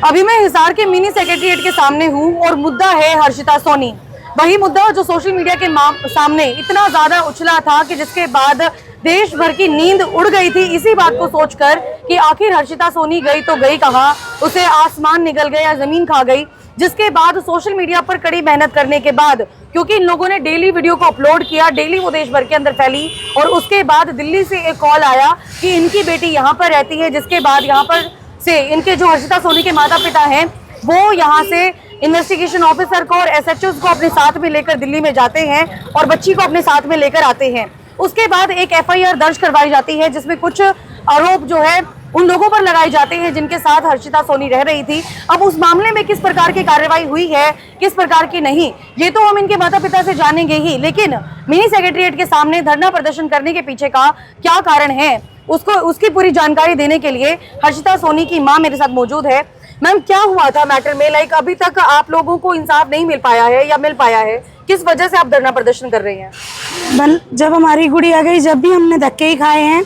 अभी मैं हिसार के मिनी सेक्रेटरिएट के सामने हूँ और मुद्दा है हर्षिता सोनी। वही मुद्दा जो सोशल मीडिया के सामने इतना ज्यादा उछला था कि जिसके बाद देश भर की नींद उड़ गई थी इसी बात को सोचकर कि आखिर हर्षिता सोनी गई तो गई कहाँ, उसे आसमान निगल गया, जमीन खा गई। जिसके बाद सोशल मीडिया पर कड़ी मेहनत करने के बाद, क्योंकि इन लोगों ने डेली वीडियो को अपलोड किया, डेली वो देश भर के अंदर फैली, और उसके बाद दिल्ली से एक कॉल आया कि इनकी बेटी यहाँ पर रहती है। जिसके बाद यहाँ पर से इनके जो हर्षिता सोनी के माता पिता हैं वो यहाँ से इन्वेस्टिगेशन ऑफिसर को और एसएचओ को अपने साथ में लेकर दिल्ली में जाते हैं और बच्ची को अपने साथ में लेकर आते हैं। उसके बाद एक एफआईआर दर्ज करवाई जाती है जिसमें कुछ आरोप जो है उन लोगों पर लगाए जाते हैं जिनके साथ हर्षिता सोनी रह रही थी। अब उस मामले में किस प्रकार की कार्रवाई हुई है, किस प्रकार की नहीं, ये तो हम इनके माता पिता से जानेंगे ही, लेकिन मिनी सेक्रेटरिएट के सामने धरना प्रदर्शन करने के पीछे का क्या कारण है उसकी पूरी जानकारी देने के लिए हर्षिता सोनी की मां मेरे साथ मौजूद है। मैम, क्या हुआ था मैटर में? लाइक अभी तक आप लोगों को इंसाफ नहीं मिल पाया है या मिल पाया है? किस वजह से आप धरना प्रदर्शन कर रही हैं? जब हमारी गुड़िया गई, जब भी हमने धक्के ही खाए हैं,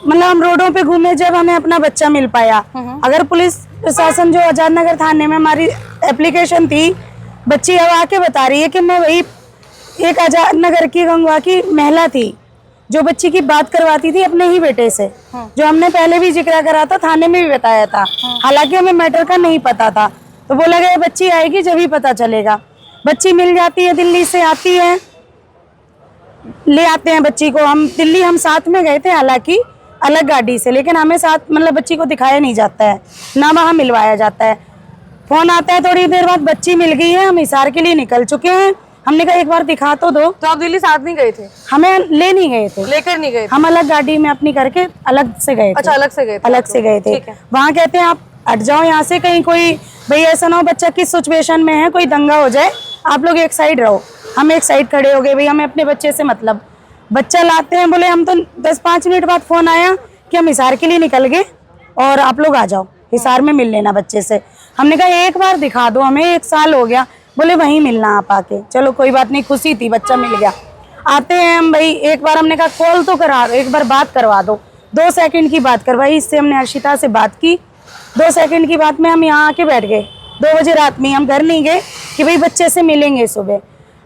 मतलब हम रोडों पे घूमे, जब हमें अपना बच्चा मिल पाया। अगर पुलिस प्रशासन जो आजाद नगर थाने में हमारी एप्लीकेशन थी, बच्ची अब आके बता रही है कि मैं वही एक आजाद नगर की गंगवा की महिला थी जो बच्ची की बात करवाती थी अपने ही बेटे से, जो हमने पहले भी जिक्र करा था, थाने में भी बताया था। हालांकि हमें मैटर का नहीं पता था, तो बोला गया बच्ची आएगी जब ही पता चलेगा। बच्ची मिल जाती है, दिल्ली से आती है, ले आते हैं बच्ची को। हम दिल्ली हम साथ में गए थे, हालांकि अलग गाड़ी से, लेकिन हमें साथ मतलब बच्ची को दिखाया नहीं जाता है, ना वहाँ मिलवाया जाता है। फोन आता है थोड़ी देर बाद, बच्ची मिल गई है, हम हिसार के लिए निकल चुके हैं। हमने कहा एक बार दिखा तो दो। तो आप दिल्ली साथ नहीं गए थे? हमें ले नहीं गए थे, लेकर नहीं गए थे? हम अलग गाड़ी में अपनी करके अलग से गए थे। अच्छा, अलग से गए थे? अलग से गए थे। वहाँ कहते हैं आप हट जाओ यहाँ से, कहीं कोई भाई ऐसा ना हो बच्चा किस सिचुएशन में है, कोई दंगा हो जाए, आप लोग एक साइड रहो। हम एक साइड खड़े हो गए, भाई हमें अपने बच्चे से मतलब। बच्चा लाते हैं, बोले हम तो 10-5 मिनट बाद फोन आया कि हम हिसार के लिए निकल गए और आप लोग आ जाओ, हिसार में मिल लेना बच्चे से। हमने कहा एक बार दिखा दो हमें, 1 साल हो गया। बोले वहीं मिलना आप आके। चलो कोई बात नहीं, खुशी थी, बच्चा मिल गया। आते हैं हम, भाई एक बार हमने कहा कॉल तो करा दो, एक बार बात करवा दो। 2 सेकंड की बात करवाई, इससे हमने हर्षिता से बात की। 2 सेकंड की बात में हम यहाँ आके बैठ गए। 2 बजे रात में हम घर नहीं गए कि भाई बच्चे से मिलेंगे सुबह।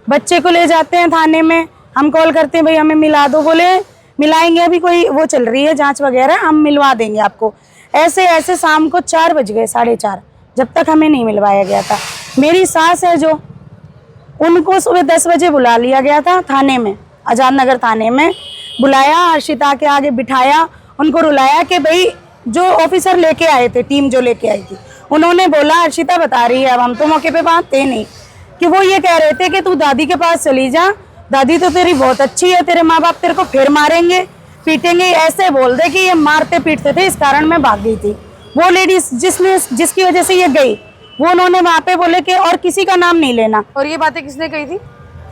बच्चे को ले जाते हैं थाने में, हम कॉल करते हैं भाई हमें मिला दो। बोले मिलाएंगे, अभी कोई वो चल रही है जाँच वगैरह, हम मिलवा देंगे आपको। ऐसे ऐसे शाम को 4 बज गए, 4:30, जब तक हमें नहीं मिलवाया गया था। मेरी सास है जो, उनको सुबह 10 बजे बुला लिया गया था थाने में, आजाद नगर थाने में बुलाया, हर्षिता के आगे बिठाया, उनको रुलाया कि भाई जो ऑफिसर लेके आए थे, टीम जो लेके आई थी, उन्होंने बोला, हर्षिता बता रही है, अब हम तो मौके पे बात थे नहीं, कि वो ये कह रहे थे कि तू दादी के पास चली जा, दादी तो तेरी बहुत अच्छी है, तेरे माँ बाप तेरे को फिर मारेंगे पीटेंगे, ऐसे बोल दे कि ये मारते पीटते थे, इस कारण मैं भाग गई थी। वो लेडीज जिसकी वजह से ये गई, वो उन्होंने वहाँ पे बोले कि और किसी का नाम नहीं लेना। और ये बातें किसने कही थी?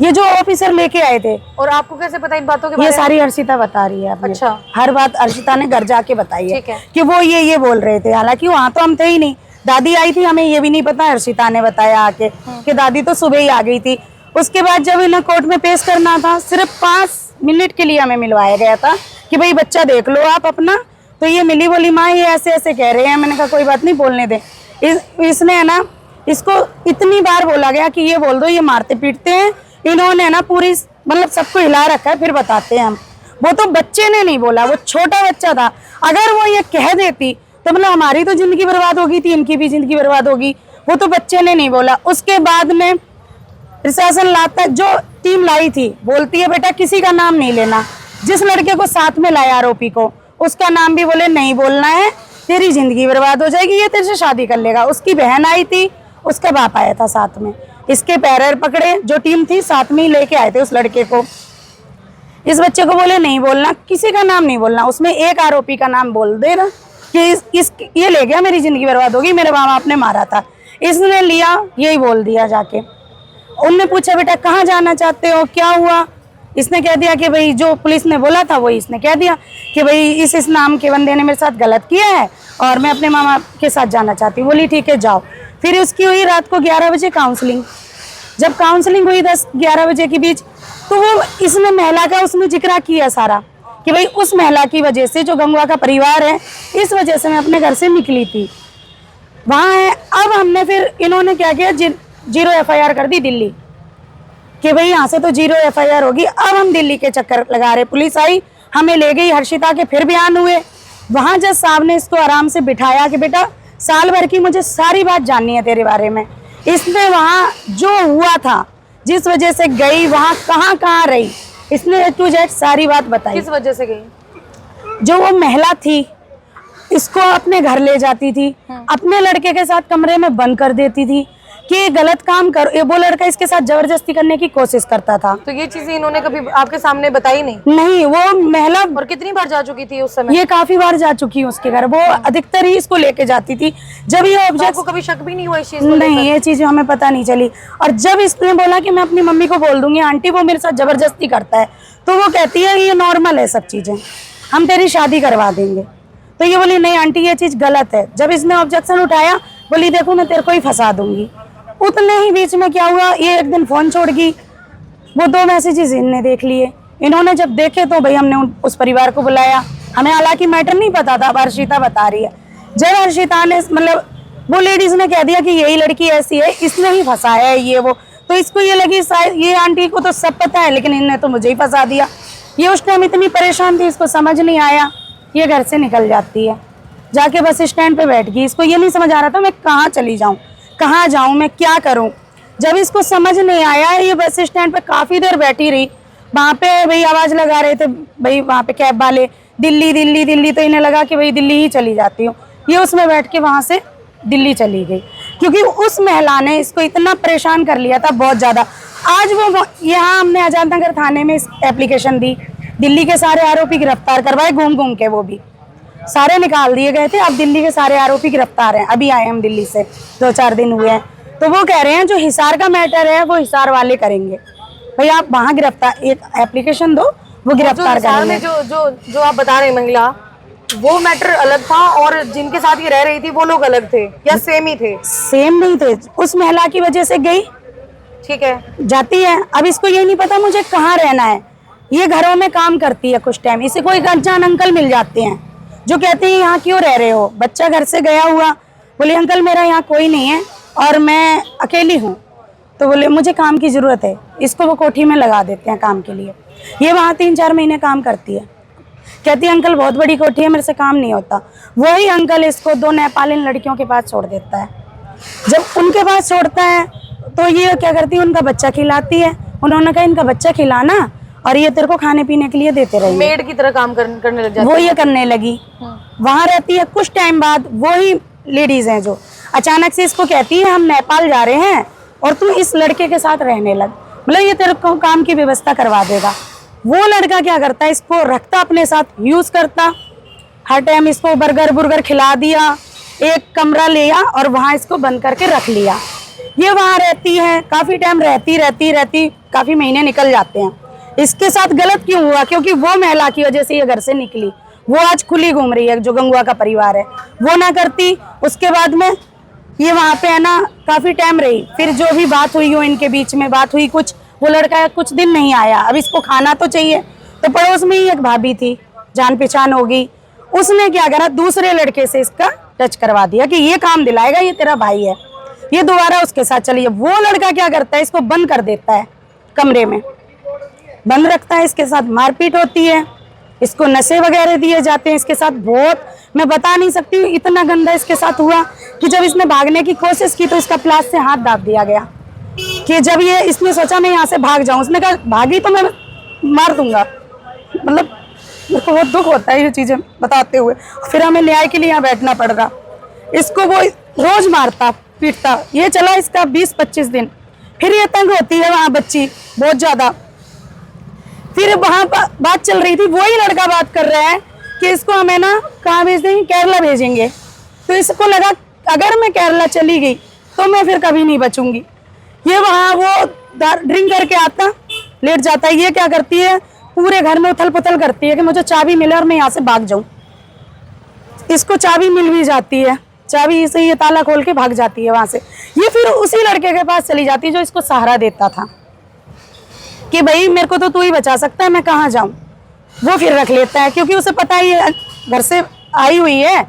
ये जो ऑफिसर लेके आए थे। और आपको कैसे पता इन बातों के बारे में? ये सारी हर्षिता बता रही है। अच्छा, हर बात हर्षिता ने घर जाके बताई है ठीक है कि वो ये बोल रहे थे। हालांकि वहाँ तो हम थे ही नहीं, दादी आई थी, हमें ये भी नहीं पता, हर्षिता ने बताया आके कि दादी तो सुबह ही आ गई थी। उसके बाद जब इन्हें कोर्ट में पेश करना था, सिर्फ 5 मिनट के लिए हमें मिलवाया गया था कि भाई बच्चा देख लो आप अपना। तो ये मिली, बोली माँ ये ऐसे ऐसे कह रहे हैं। मैंने कहा कोई बात नहीं, बोलने दे। इसने है ना, इसको इतनी बार बोला गया कि ये बोल दो ये मारते पीटते हैं। इन्होंने ना पूरी मतलब सबको हिला रखा है, फिर बताते हैं हम। वो तो बच्चे ने नहीं बोला, वो छोटा बच्चा था। अगर वो ये कह देती तो मतलब हमारी तो जिंदगी बर्बाद होगी थी, इनकी भी जिंदगी बर्बाद होगी। वो तो बच्चे ने नहीं बोला। उसके बाद में प्रशासन लाता, जो टीम लाई थी, बोलती है बेटा किसी का नाम नहीं लेना। जिस लड़के को साथ में लाया आरोपी को, उसका नाम भी बोले नहीं बोलना है, तेरी जिंदगी बर्बाद हो जाएगी, ये तेरे से शादी कर लेगा। उसकी बहन आई थी, उसका बाप आया था साथ में, इसके पैर पकड़े, जो टीम थी साथ में ही लेके आए थे उस लड़के को। इस बच्चे को बोले नहीं बोलना, किसी का नाम नहीं बोलना। उसमें एक आरोपी का नाम बोल दे ना कि ये ले गया, मेरी जिंदगी बर्बाद होगी, मेरे माँ बाप ने मारा था। इसने लिया, यही बोल दिया जाके। उनने पूछा बेटा कहाँ जाना चाहते हो, क्या हुआ? इसने कह दिया कि भाई जो पुलिस ने बोला था वही इसने कह दिया कि भाई इस नाम के बंदे ने मेरे साथ गलत किया है और मैं अपने मामा के साथ जाना चाहती हूँ। बोली ठीक है जाओ। फिर उसकी हुई रात को 11 बजे काउंसलिंग। जब काउंसलिंग हुई 10-11 बजे के बीच, तो वो इसने महिला का उसने जिक्र किया सारा कि भाई उस महिला की वजह से, जो गंगवा का परिवार है, इस वजह से मैं अपने घर से निकली थी। वहाँ है। अब हमने फिर इन्होंने क्या किया, 0 FIR कर दी दिल्ली कि भाई यहाँ से तो 0 FIR होगी। अब हम दिल्ली के चक्कर लगा रहे, पुलिस आई हमें ले गई, हर्षिता के फिर बयान हुए। वहाँ जज साहब ने इसको आराम से बिठाया कि बेटा साल भर की मुझे सारी बात जाननी है तेरे बारे में। इसने वहाँ जो हुआ था, जिस वजह से गई, वहाँ कहाँ कहाँ रही, इसने A to Z सारी बात बताई। किस वजह से गई? जो वो महिला थी इसको अपने घर ले जाती थी, अपने लड़के के साथ कमरे में बंद कर देती थी कि ये गलत काम कर, ये वो लड़का इसके साथ जबरदस्ती करने की कोशिश करता था। तो ये चीजें इन्होंने कभी आपके सामने बताई नहीं? नहीं, वो महिला और कितनी बार जा चुकी थी उस समय? ये काफी बार जा चुकी है उसके घर, वो अधिकतर ही इसको लेके जाती थी। जब ये तो ऑब्जेक्ट, आपको कभी शक भी नहीं हुआ इस चीज को नहीं लेकर? ये चीज हमें पता नहीं चली। और जब इसने बोला कि मैं अपनी मम्मी को बोल दूंगी, आंटी वो मेरे साथ जबरदस्ती करता है, तो वो कहती है ये नॉर्मल है सब चीजें, हम तेरी शादी करवा देंगे। तो ये बोली नहीं आंटी ये चीज गलत है। जब इसने ऑब्जेक्शन उठाया, बोली देखो मैं तेरे को ही फंसा दूंगी। उतने ही बीच में क्या हुआ, ये एक दिन फोन छोड़ गई, वो 2 मैसेजेस इनने देख लिए। इन्होंने जब देखे तो भाई हमने उस परिवार को बुलाया। हमें हालांकि मैटर नहीं पता था, अब हर्षिता बता रही है। जब हर्षिता ने मतलब वो लेडीज ने कह दिया कि यही लड़की ऐसी है, इसने ही फंसाया है ये वो, तो इसको ये लगी शायद ये आंटी को तो सब पता है, लेकिन इनने तो मुझे ही फंसा दिया। ये उस टाइम इतनी परेशान थी, इसको समझ नहीं आया, ये घर से निकल जाती है, जाके बस स्टैंड पे बैठ गई। इसको ये नहीं समझ आ रहा था मैं कहाँ चली जाऊँ, कहाँ जाऊँ, मैं क्या करूँ। जब इसको समझ नहीं आया, ये बस स्टैंड पे काफ़ी देर बैठी रही। वहाँ पे भाई आवाज़ लगा रहे थे भाई वहाँ पे कैब वाले, दिल्ली दिल्ली दिल्ली, तो इन्हें लगा कि भाई दिल्ली ही चली जाती हूँ। ये उसमें बैठ के वहाँ से दिल्ली चली गई, क्योंकि उस महिला ने इसको इतना परेशान कर लिया था बहुत ज़्यादा। आज वो यहाँ हमने आज़ाद नगर थाने में एप्लीकेशन दी, दिल्ली के सारे आरोपी गिरफ्तार करवाए, घूम घूम के वो भी सारे निकाल दिए गए थे। अब दिल्ली के सारे आरोपी गिरफ्तार हैं, अभी आए हम दिल्ली से 2-4 दिन हुए हैं। तो वो कह रहे हैं जो हिसार का मैटर है वो हिसार वाले करेंगे, भाई आप वहाँ गिरफ्तार एक एप्लीकेशन दो, वो गिरफ्तार करेंगे। जो जो जो आप बता रहे हैं महिला, वो मैटर अलग था और जिनके साथ ये रह रही थी वो लोग अलग थे या सेम ही थे? सेम नहीं थे, उस महिला की वजह से गई, ठीक है, जाती है। अब इसको ये नहीं पता मुझे कहाँ रहना है, ये घरों में काम करती है कुछ टाइम, इसे कोई अनजान अंकल मिल जाते हैं जो कहते हैं यहाँ क्यों रह रहे हो, बच्चा घर से गया हुआ, बोले अंकल मेरा यहाँ कोई नहीं है और मैं अकेली हूँ, तो बोले मुझे काम की ज़रूरत है। इसको वो कोठी में लगा देते हैं काम के लिए। ये वहाँ 3-4 महीने काम करती है, कहती है अंकल बहुत बड़ी कोठी है, मेरे से काम नहीं होता। वही अंकल इसको 2 नेपाली लड़कियों के पास छोड़ देता है। जब उनके पास छोड़ता है तो ये क्या करती है, उनका बच्चा खिलाती है। उन्होंने कहा इनका बच्चा खिलाना और ये तेरे को खाने पीने के लिए देते रहेंगे। मेड की तरह काम करने लग जाती वो ये करने लगी, वहाँ रहती है। कुछ टाइम बाद वही लेडीज हैं जो अचानक से इसको कहती है हम नेपाल जा रहे हैं और तू इस लड़के के साथ रहने लग, मतलब ये तेरे को काम की व्यवस्था करवा देगा। वो लड़का क्या करता है, इसको रखता अपने साथ, यूज करता, हर टाइम इसको बर्गर बुर्गर खिला दिया, एक कमरा लिया और वहाँ इसको बंद करके रख लिया। ये वहाँ रहती है, काफ़ी टाइम रहती काफ़ी महीने निकल जाते हैं। इसके साथ गलत क्यों हुआ, क्योंकि वो महिला की वजह से ये घर से निकली। वो आज खुली घूम रही है, जो गंगुआ का परिवार है, वो ना करती। उसके बाद में ये वहाँ पे है ना काफ़ी टाइम रही, फिर जो भी बात हुई हो इनके बीच में बात हुई कुछ, वो लड़का कुछ दिन नहीं आया। अब इसको खाना तो चाहिए, तो पड़ोस में ही एक भाभी थी, जान पहचान होगी, उसने क्या करा दूसरे लड़के से इसका टच करवा दिया कि ये काम दिलाएगा, ये तेरा भाई है। ये दोबारा उसके साथ चली है। वो लड़का क्या करता है, इसको बंद कर देता है, कमरे में बंद रखता है, इसके साथ मारपीट होती है, इसको नशे वगैरह दिए जाते हैं इसके साथ। बहुत मैं बता नहीं सकती हूँ, इतना गंदा इसके साथ हुआ कि जब इसने भागने की कोशिश की तो इसका प्लास से हाथ दाब दिया गया। कि जब ये इसने सोचा मैं यहाँ से भाग जाऊँ, उसने कहा भागी तो मैं मार दूंगा। मतलब मेरे को बहुत दुख होता है ये चीज़ें बताते हुए। फिर हमें न्याय के लिए यहाँ बैठना पड़ रहा। इसको वो रोज मारता पीटता, ये चला इसका 20-25 दिन। फिर ये तंग होती है वहाँ बच्ची बहुत ज़्यादा। फिर वहाँ बात चल रही थी, वही लड़का बात कर रहा है कि इसको हमें ना कहाँ भेज देंगे, केरला भेजेंगे। तो इसको लगा अगर मैं केरला चली गई तो मैं फिर कभी नहीं बचूंगी। ये वहाँ वो ड्रिंक करके आता, लेट जाता है। ये क्या करती है, पूरे घर में उथल पुथल करती है कि मुझे चाबी मिले और मैं यहाँ से भाग जाऊँ। इसको चाबी मिल भी जाती है, चाबी से ये ताला खोल के भाग जाती है वहाँ से। ये फिर उसी लड़के के पास चली जाती है जो इसको सहारा देता था कि भाई मेरे को तो तू ही बचा सकता है, मैं कहाँ जाऊँ। वो फिर रख लेता है क्योंकि उसे पता ही है घर से आई हुई है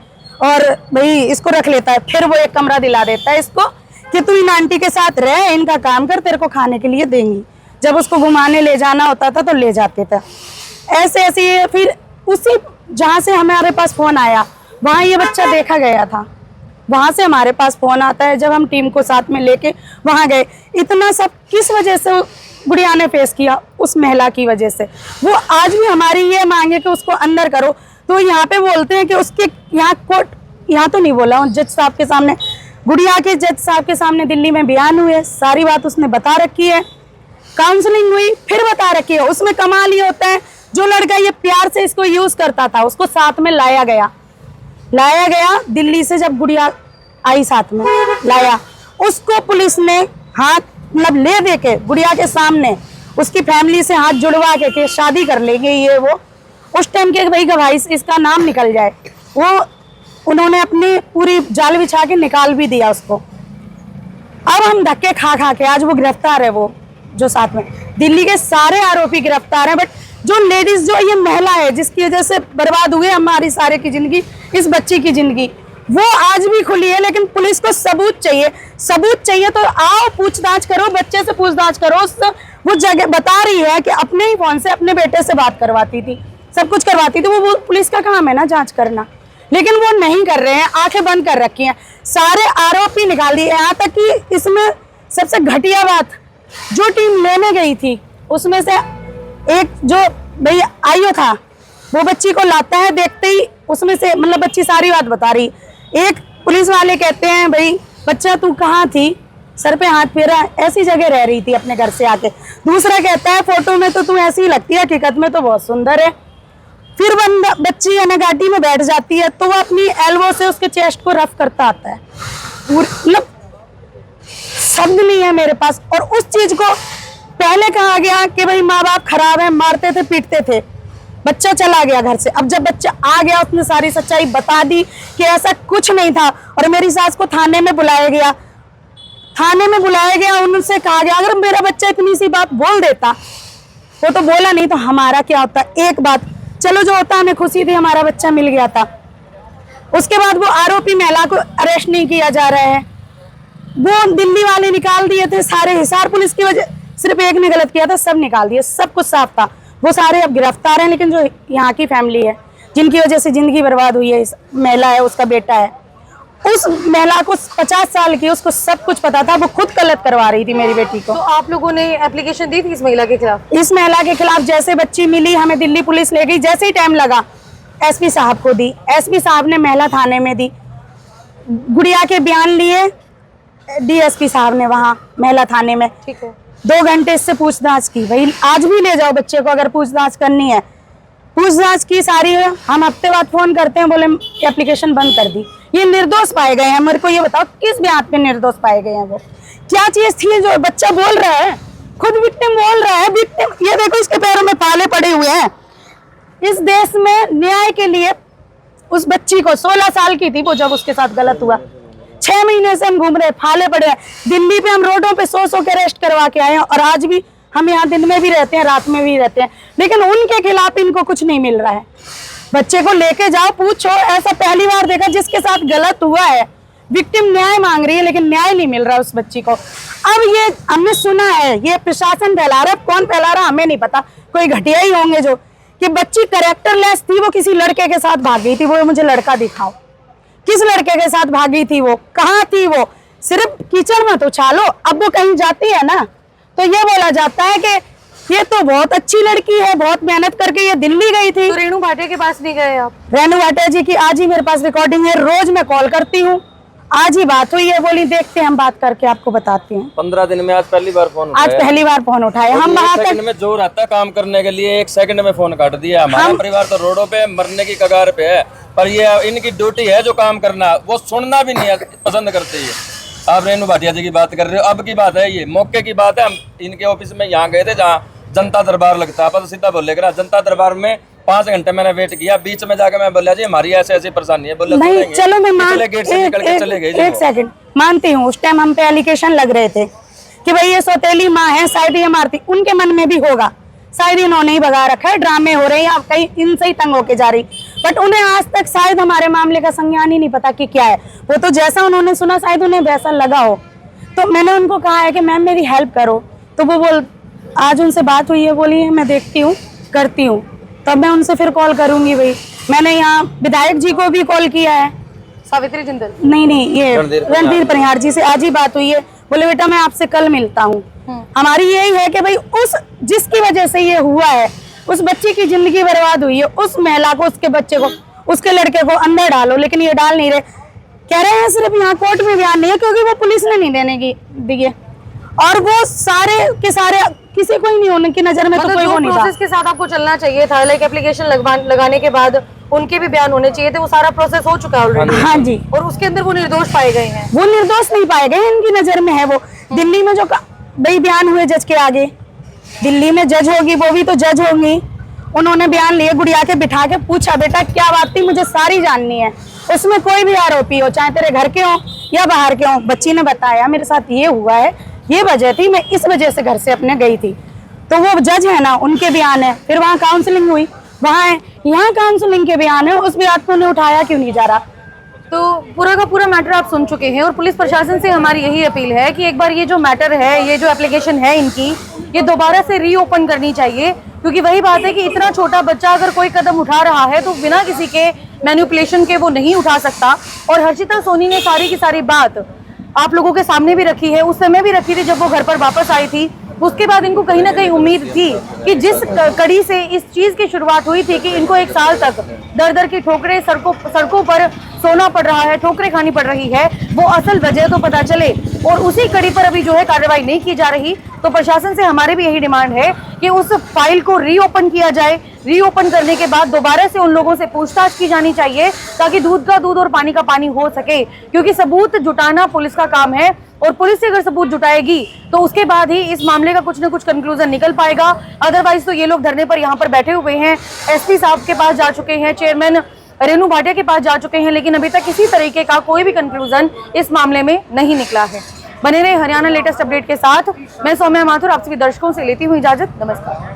और भाई इसको रख लेता है। फिर वो एक कमरा दिला देता है इसको कि तू इन आंटी के साथ रह, इनका काम कर, तेरे को खाने के लिए देंगी। जब उसको घुमाने ले जाना होता था तो ले जाते थे। ऐसे ऐसे फिर उसी जहाँ से हमारे पास फोन आया वहाँ ये बच्चा देखा गया था, वहाँ से हमारे पास फोन आता है जब हम टीम को साथ में लेके वहाँ गए। इतना सब किस वजह से गुड़िया ने फेस किया? उस महिला की वजह से। वो आज भी हमारी ये मांगे कि उसको अंदर करो, तो यहाँ पे बोलते हैं कि उसके यहाँ कोर्ट, यहाँ तो नहीं बोला हूँ, जज साहब के सामने, गुड़िया के जज साहब के सामने दिल्ली में बयान हुए, सारी बात उसने बता रखी है, काउंसलिंग हुई फिर बता रखी है। उसमें कमाल ये होता है, जो लड़का ये प्यार से इसको यूज करता था उसको साथ में लाया गया दिल्ली से। जब गुड़िया आई साथ में लाया, उसको पुलिस ने हाथ मतलब ले दे के गुड़िया के सामने उसकी फैमिली से हाथ जुड़वा के शादी कर लेंगे ये वो। उस टाइम के भाई गवाही इसका नाम निकल जाए, वो उन्होंने अपनी पूरी जाल बिछा के निकाल भी दिया उसको। अब हम धक्के खा के आज वो गिरफ्तार है, वो जो साथ में दिल्ली के सारे आरोपी गिरफ्तार हैं। बट जो लेडीज, जो ये महिला है जिसकी वजह से बर्बाद हुई हमारी सारे की जिंदगी, इस बच्ची की जिंदगी, वो आज भी खुली है। लेकिन पुलिस को सबूत चाहिए तो आओ पूछताछ करो, बच्चे से पूछताछ करो। वो जगह बता रही है कि अपने ही फोन से अपने बेटे से बात करवाती थी, सब कुछ करवाती थी। वो पुलिस का काम है ना जांच करना, लेकिन वो नहीं कर रहे हैं, आंखें बंद कर रखी हैं। सारे आरोपी निकाल दिए। यहाँ तक कि इसमें सबसे घटिया बात, जो टीम लेने गई थी उसमें से एक जो भाई आईओ था, वो बच्ची को लाता है, देखते ही उसमें से मतलब बच्ची सारी बात बता रही। एक पुलिस वाले कहते हैं भाई बच्चा तू कहाँ थी, सर पे हाथ फेरा, ऐसी जगह रह रही थी अपने घर से आके। दूसरा कहता है फोटो में तो तू ऐसी ही लगती है, हकीकत में तो बहुत सुंदर है। फिर बच्ची गाड़ी में बैठ जाती है तो वो अपनी एल्बो से उसके चेस्ट को रफ करता आता है। मतलब शब्द नहीं है मेरे पास। और उस चीज को पहले कहा गया कि भाई माँ बाप खराब है, मारते थे पीटते थे, बच्चा चला गया घर से। अब जब बच्चा आ गया उसने सारी सच्चाई बता दी कि ऐसा कुछ नहीं था। और मेरी सास को थाने में बुलाया गया, उनसे कहा गया अगर मेरा बच्चा इतनी सी बात बोल देता, वो तो बोला नहीं तो हमारा क्या होता। एक बात चलो जो होता, हमें खुशी थी हमारा बच्चा मिल गया था। उसके बाद वो आरोपी महिला को अरेस्ट नहीं किया जा रहा है, वो दिल्ली वाले निकाल दिए थे सारे। हिसार पुलिस की वजह, सिर्फ एक ने गलत किया था, सब निकाल दिए, सब कुछ साफ था। वो सारे अब गिरफ्तार हैं। लेकिन जो यहाँ की फैमिली है जिनकी वजह से जिंदगी बर्बाद हुई है, इस महिला है, उसका बेटा है, उस महिला को 50 साल की, उसको सब कुछ पता था, वो खुद गलत करवा रही थी मेरी बेटी को। तो आप लोगों ने एप्लीकेशन दी थी इस महिला के खिलाफ? इस महिला के खिलाफ जैसे बच्ची मिली, हमें दिल्ली पुलिस ले गई, जैसे ही टाइम लगा एसपी साहब को दी, एसपी साहब ने महिला थाने में दी, गुड़िया के बयान लिए डीएसपी साहब ने वहाँ महिला थाने में। ठीक है, 2 घंटे इससे पूछताछ की। भाई आज भी ले जाओ बच्चे को अगर पूछताछ करनी है। पूछताछ की सारी, हम हफ्ते बाद फोन करते हैं, बोले एप्लीकेशन बंद कर दी। ये निर्दोष पाए गए हैं। मेरे को ये बताओ किस ब्याह पे निर्दोष पाए गए हैं? वो क्या चीज थी जो बच्चा बोल रहा है, खुद विक्टिम बोल रहा है। विक्टिम, ये देखो इसके पैरों में फाले पड़े हुए हैं। इस देश में न्याय के लिए उस बच्ची को, 16 साल की थी वो जब उसके साथ गलत हुआ, 6 महीने से हम घूम रहे, फाले पड़े हैं। दिल्ली पे हम रोडों पे 100 के अरेस्ट करवा के आए हैं। और आज भी हम यहाँ दिन में भी रहते हैं, रात में भी रहते हैं, लेकिन उनके खिलाफ इनको कुछ नहीं मिल रहा है। बच्चे को लेके जाओ, पूछो। ऐसा पहली बार देखा जिसके साथ गलत हुआ है, विक्टिम न्याय मांग रही है लेकिन न्याय नहीं मिल रहा उस बच्ची को। अब ये हमने सुना है, ये प्रशासन फैला रहा है, कौन फैला रहा हमें नहीं पता, कोई घटिया ही होंगे जो, कि बच्ची कैरेक्टरलेस थी, वो किसी लड़के के साथ भाग गई थी। वो मुझे लड़का दिखाओ, किस लड़के के साथ भागी थी वो, कहाँ थी वो? सिर्फ कीचड़ मत उछालो। अब वो कहीं जाती है ना तो ये बोला जाता है कि ये तो बहुत अच्छी लड़की है, बहुत मेहनत करके ये दिल्ली गई थी। तो रेणु भाटिया के पास नहीं गए आप? रेणु भाटिया जी की आज ही मेरे पास रिकॉर्डिंग है, रोज मैं कॉल करती हूँ। आज ही बात हुई है, बोली देखते हैं हम बात करके आपको बताते हैं। 15 दिन में आज पहली बार फोन आज पहली बार फोन उठाया। हम वहाँ सेकंड में जोर आता है काम करने के लिए, 1 सेकंड में फोन काट दिया। हमारा परिवार तो रोडों पे मरने की कगार पे है, पर ये इनकी ड्यूटी है जो काम करना, वो सुनना भी नहीं पसंद करते है। आप रेणु भाटिया जी की बात कर रहे हो, अब की बात है, ये मौके की बात है। हम इनके ऑफिस में यहाँ गए थे जहाँ जनता दरबार लगता है, तो सीधा बोले जनता दरबार में 5 घंटे मैंने वेट किया। बीच में जाकर मैं बोला जी हमारी ऐसे ऐसी परेशानी है। बोले नहीं, चलो मैं गेट से निकल के चले गए। 1 सेकंड मानती हूँ, उस टाइम हम पे एलिगेशन लग रहे थे कि भाई ये सौतेली माँ है, शायद ये मारती, उनके मन में भी होगा, शायद इन्होंने ही भगा रखा है, ड्रामे हो रहे हैं या कहीं इनसे ही तंग होके जा रही। बट उन्हें आज तक शायद हमारे मामले का संज्ञान ही नहीं पता कि क्या है। वो तो जैसा उन्होंने सुना शायद उन्हें वैसा लगा हो। तो मैंने उनको कहा है कि मैम मेरी हेल्प करो, तो वो आज उनसे बात हुई है, बोली है मैं देखती हूँ करती हूँ, तब मैं उनसे फिर कॉल करूंगी। भाई मैंने यहाँ विधायक जी को भी कॉल किया है, सावित्री जिंदल नहीं ये रणधीर परिहार जी से आज ही बात हुई है। बोले बेटा मैं आपसे कल मिलता हूँ। हमारी यही है कि भाई उस जिसकी वजह से ये हुआ है, उस बच्ची की जिंदगी बर्बाद हुई है, उस महिला को, उसके बच्चे को, उसके लड़के को अंदर डालो, लेकिन ये डाल नहीं रहे। कह रहे हैं सिर्फ यहाँ कोर्ट में बयान नहीं है क्योंकि वो पुलिस ने नहीं देने की दी है, और वो सारे के सारे किसी को ही नहीं, उनकी नजर में तो कोई वो नहीं था। प्रोसेस के साथ आपको चलना चाहिए था, लाइक एप्लीकेशन लगाने के बाद उनके भी बयान होने चाहिए थे, वो सारा प्रोसेस हो चुका है ऑलरेडी। हाँ जी, और उसके अंदर वो निर्दोष पाए गए हैं। वो निर्दोष नहीं पाए गए, इनकी नजर में है वो। दिल्ली में जो भाई बयान हुए जज के आगे, दिल्ली में जज होगी, वो भी तो जज होंगी, उन्होंने बयान लिए, गुड़िया के बिठा के पूछा बेटा क्या बात थी, मुझे सारी जाननी है, उसमें कोई भी आरोपी हो, चाहे तेरे घर के हो या बाहर के हो। बच्ची ने बताया मेरे साथ ये हुआ है, ये वजह थी, मैं इस वजह से घर से अपने गई थी। तो वो जज है ना, उनके बयान है, फिर वहाँ काउंसलिंग हुई, वहाँ है, यहाँ काउंसलिंग के बयान है, उस बयान को उन्हें उठाया क्यों नहीं जा रहा। तो पूरा का पूरा मैटर आप सुन चुके हैं, और पुलिस प्रशासन से हमारी यही अपील है कि एक बार ये जो मैटर है, ये जो एप्लीकेशन है इनकी, ये दोबारा से रीओपन करनी चाहिए। क्योंकि वही बात है कि इतना छोटा बच्चा अगर कोई कदम उठा रहा है तो बिना किसी के मैनिपुलेशन के वो नहीं उठा सकता। और हर्षिता सोनी ने सारी की सारी बात आप लोगों के सामने भी रखी है, उस समय भी रखी थी जब वो घर पर वापस आई थी। उसके बाद इनको कहीं ना कहीं उम्मीद थी कि जिस कड़ी से इस चीज की शुरुआत हुई थी कि इनको 1 साल तक दर दर की ठोकरें, सड़कों पर सोना पड़ रहा है, ठोकरें खानी पड़ रही है, वो असल वजह तो पता चले। और उसी कड़ी पर अभी जो है कार्रवाई नहीं की जा रही। तो प्रशासन से हमारे भी यही डिमांड है कि उस फाइल को रीओपन किया जाए। रीओपन करने के बाद दोबारा से उन लोगों से पूछताछ की जानी चाहिए, ताकि दूध का दूध और पानी का पानी हो सके। क्योंकि सबूत जुटाना पुलिस का काम है, और पुलिस से अगर सबूत जुटाएगी तो उसके बाद ही इस मामले का कुछ न कुछ कंक्लूजन निकल पाएगा। अदरवाइज तो ये लोग धरने पर यहाँ पर बैठे हुए हैं, एसपी साहब के पास जा चुके हैं, चेयरमैन रेणु भाटिया के पास जा चुके हैं, लेकिन अभी तक किसी तरीके का कोई भी कंक्लूजन इस मामले में नहीं निकला है। बने रहे हरियाणा लेटेस्ट अपडेट के साथ। मैं सौम्या माथुर आप सभी दर्शकों से लेती हूँ इजाजत। नमस्कार।